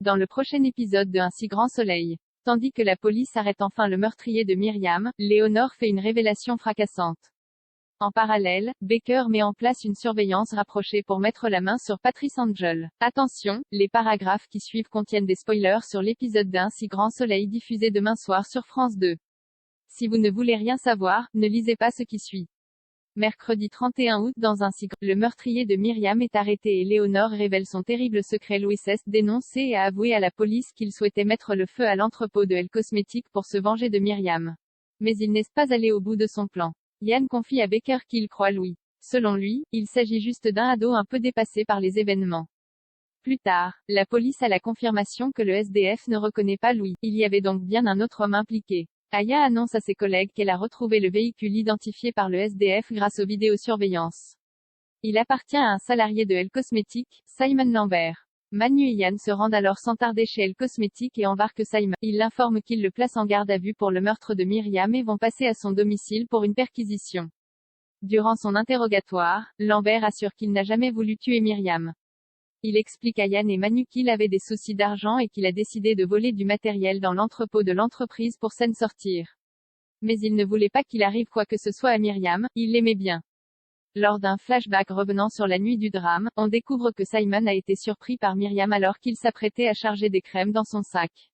Dans le prochain épisode de Un si grand soleil. Tandis que la police arrête enfin le meurtrier de Myriam, Léonore fait une révélation fracassante. En parallèle, Baker met en place une surveillance rapprochée pour mettre la main sur Patrice Angel. Attention, les paragraphes qui suivent contiennent des spoilers sur l'épisode d'Un si grand soleil diffusé demain soir sur France 2. Si vous ne voulez rien savoir, ne lisez pas ce qui suit. Mercredi 31 août dans Un si grand, le meurtrier de Myriam est arrêté et Léonore révèle son terrible secret. Louis S. dénoncé et a avoué à la police qu'il souhaitait mettre le feu à l'entrepôt de Elle Cosmétiques pour se venger de Myriam. Mais il n'est pas allé au bout de son plan. Yann confie à Baker qu'il croit Louis. Selon lui, il s'agit juste d'un ado un peu dépassé par les événements. Plus tard, la police a la confirmation que le SDF ne reconnaît pas Louis. Il y avait donc bien un autre homme impliqué. Aya annonce à ses collègues qu'elle a retrouvé le véhicule identifié par le SDF grâce aux vidéosurveillances. Il appartient à un salarié de Elle Cosmétiques, Simon Lambert. Manu et Yann se rendent alors sans tarder chez Elle Cosmétiques et embarquent Simon. Ils l'informent qu'il le place en garde à vue pour le meurtre de Myriam et vont passer à son domicile pour une perquisition. Durant son interrogatoire, Lambert assure qu'il n'a jamais voulu tuer Myriam. Il explique à Yann et Manu qu'il avait des soucis d'argent et qu'il a décidé de voler du matériel dans l'entrepôt de l'entreprise pour s'en sortir. Mais il ne voulait pas qu'il arrive quoi que ce soit à Myriam, il l'aimait bien. Lors d'un flashback revenant sur la nuit du drame, on découvre que Simon a été surpris par Myriam alors qu'il s'apprêtait à charger des crèmes dans son sac.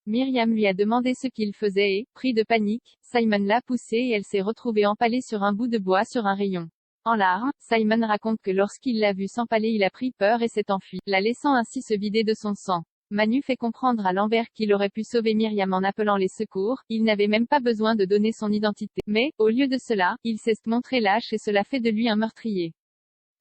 Myriam lui a demandé ce qu'il faisait et, pris de panique, Simon l'a poussée et elle s'est retrouvée empalée sur un bout de bois sur un rayon. En larmes, Simon raconte que lorsqu'il l'a vue s'empaler il a pris peur et s'est enfui, la laissant ainsi se vider de son sang. Manu fait comprendre à Lambert qu'il aurait pu sauver Myriam en appelant les secours, il n'avait même pas besoin de donner son identité. Mais, au lieu de cela, il s'est montré lâche et cela fait de lui un meurtrier.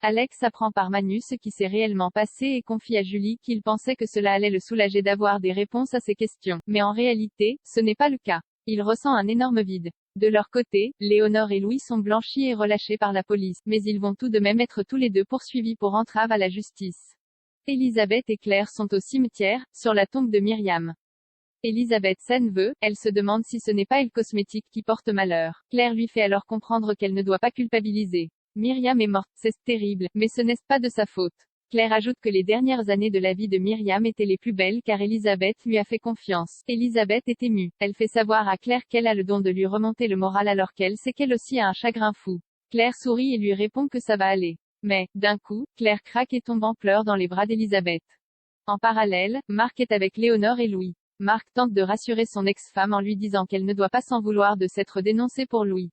Alex apprend par Manu ce qui s'est réellement passé et confie à Julie qu'il pensait que cela allait le soulager d'avoir des réponses à ses questions. Mais en réalité, ce n'est pas le cas. Il ressent un énorme vide. De leur côté, Léonore et Louis sont blanchis et relâchés par la police, mais ils vont tout de même être tous les deux poursuivis pour entrave à la justice. Elisabeth et Claire sont au cimetière, sur la tombe de Myriam. Elisabeth s'en veut, elle se demande si ce n'est pas Elle Cosmétique qui porte malheur. Claire lui fait alors comprendre qu'elle ne doit pas culpabiliser. Myriam est morte, c'est terrible, mais ce n'est pas de sa faute. Claire ajoute que les dernières années de la vie de Myriam étaient les plus belles car Elisabeth lui a fait confiance. Elisabeth est émue. Elle fait savoir à Claire qu'elle a le don de lui remonter le moral alors qu'elle sait qu'elle aussi a un chagrin fou. Claire sourit et lui répond que ça va aller. Mais, d'un coup, Claire craque et tombe en pleurs dans les bras d'Elisabeth. En parallèle, Marc est avec Léonore et Louis. Marc tente de rassurer son ex-femme en lui disant qu'elle ne doit pas s'en vouloir de s'être dénoncée pour Louis.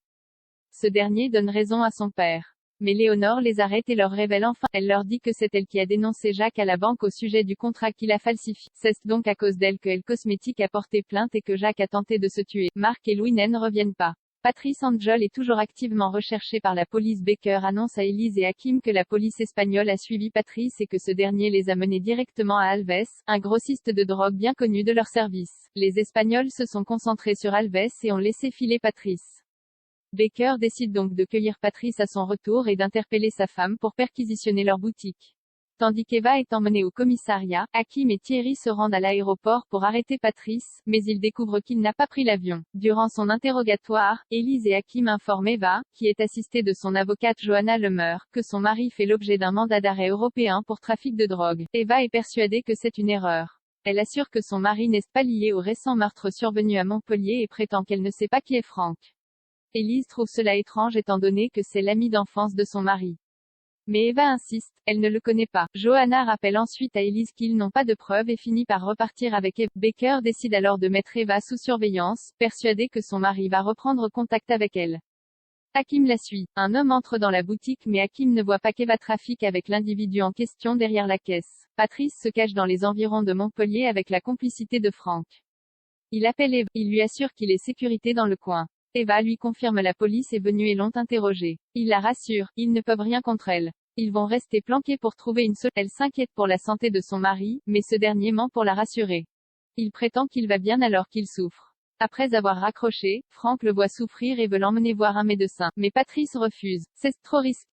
Ce dernier donne raison à son père. Mais Léonore les arrête et leur révèle enfin, elle leur dit que c'est elle qui a dénoncé Jacques à la banque au sujet du contrat qu'il a falsifié. C'est donc à cause d'elle que Elle Cosmétique a porté plainte et que Jacques a tenté de se tuer. Marc et Louis ne reviennent pas. Patrice Angel est toujours activement recherché par la police. Baker annonce à Elise et Hakim que la police espagnole a suivi Patrice et que ce dernier les a menés directement à Alves, un grossiste de drogue bien connu de leur service. Les Espagnols se sont concentrés sur Alves et ont laissé filer Patrice. Baker décide donc de cueillir Patrice à son retour et d'interpeller sa femme pour perquisitionner leur boutique. Tandis qu'Eva est emmenée au commissariat, Hakim et Thierry se rendent à l'aéroport pour arrêter Patrice, mais ils découvrent qu'il n'a pas pris l'avion. Durant son interrogatoire, Élise et Hakim informent Eva, qui est assistée de son avocate Johanna Lemeur, que son mari fait l'objet d'un mandat d'arrêt européen pour trafic de drogue. Eva est persuadée que c'est une erreur. Elle assure que son mari n'est pas lié au récent meurtre survenu à Montpellier et prétend qu'elle ne sait pas qui est Franck. Élise trouve cela étrange étant donné que c'est l'ami d'enfance de son mari. Mais Eva insiste, elle ne le connaît pas. Johanna rappelle ensuite à Élise qu'ils n'ont pas de preuves et finit par repartir avec Eva. Baker décide alors de mettre Eva sous surveillance, persuadée que son mari va reprendre contact avec elle. Hakim la suit. Un homme entre dans la boutique mais Hakim ne voit pas qu'Eva trafique avec l'individu en question derrière la caisse. Patrice se cache dans les environs de Montpellier avec la complicité de Franck. Il appelle Eva, il lui assure qu'il est sécurité dans le coin. Eva lui confirme la police est venue et l'ont interrogée. Il la rassure, ils ne peuvent rien contre elle. Ils vont rester planqués pour trouver une solution. Elle s'inquiète pour la santé de son mari, mais ce dernier ment pour la rassurer. Il prétend qu'il va bien alors qu'il souffre. Après avoir raccroché, Franck le voit souffrir et veut l'emmener voir un médecin. Mais Patrice refuse. C'est trop risqué.